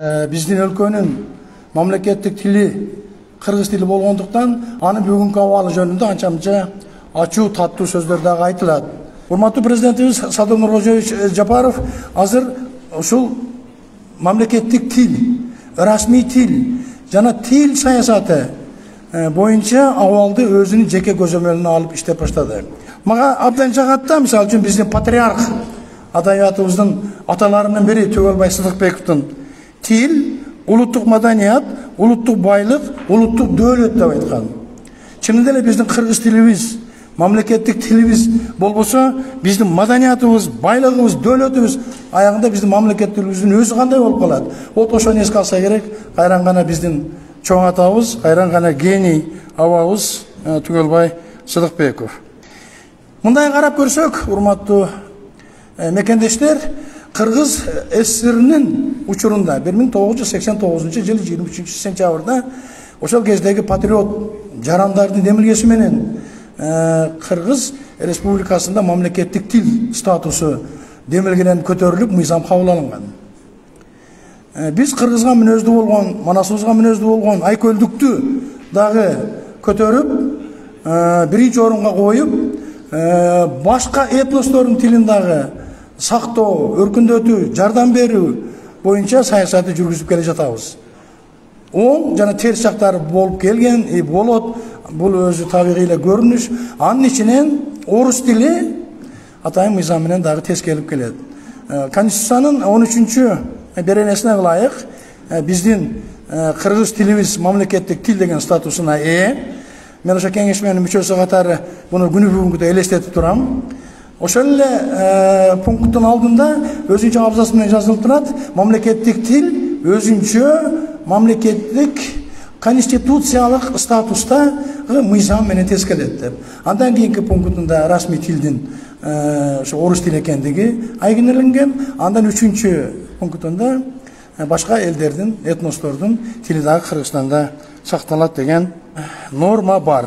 Биздин өлкөнүн мамлекеттик тили кыргыз тили болгондуктан аны бүгүнкү абалы жөнүндө анча мынча ачуу таттуу сөздөр дагы айтылат. Урматтуу президентибиз Садыр Нуркожоевич Жапаров азыр ушул мамлекеттик тил, расмий тил жана тил саясаты боюнча абалды өзүнүн жеке көзөмөлүнө алып иштеп баштады. Мага абдан жагат да, мисалы үчүн биздин патриарх адабиятыбыздын аталарынын бири Түгөлбай Сыдыкбековдун тил, улуттук маданият, улуттук байлык, улуттук дөөлөт деп айткан. Чынында эле биздин кыргыз тилибиз, мамлекеттик тилибиз болбосо, биздин маданиятыбыз, байлыгыбыз, дөөлөтүбүз аягында биздин мамлекеттигибиздин өзү кандай болуп калат? Вот ошону эске алса керек, кайран гана биздин чоң атабыз, кайран гана гений абабыз Түгөлбай Сыдыкбеков. Мындай карап көрсөк, урматтуу мекендештер, Кыргыз СССРнин учурунда 1989 жылы 23 сентябрда ошол кездеги патриот жарандардын демилгеси менен Кыргыз Республикасында мамлекеттик тил статусу демилгенен көтөрүлүп, мыйзам кабыл алынган. Биз кыргызга мүнөздүү болгон, манасыбызга мүнөздүү болгон айкөлдүктү дагы көтөрүп, биринчи орунга коюп, башка этностордун тилин дагы сактоо, өркүндөтүү, жардам берүү боюнча саясатты жүргүзүп келе жатабыз. Оң жана терс жактары болуп келген, болот. Бул өзү табигый эле көрүнүш. Анын ичинен орус тили атайын мыйзам менен дагы тескелип келет. Конституциянын 13-чү беренесине ылайык биздин кыргыз тилибиз мамлекеттик тил деген статусуна Мен ошо кеңешменин мүчөсү катары буну күнү бүгүнгүдө элестетип турам. Ошол эле пункттун алдында өзүнчө абзац менен жазылып турат: мамлекеттик тил өзүнчө мамлекеттик конституциялык статуста мыйзам менен тескелет деп. Андан кийинки пунктунда расмий тилдин ошо орус тили экендиги айгинеленген. Андан 3-чү пунктунда башка элдердин, этностордун тили дагы Кыргызстанда сакталат деген норма бар.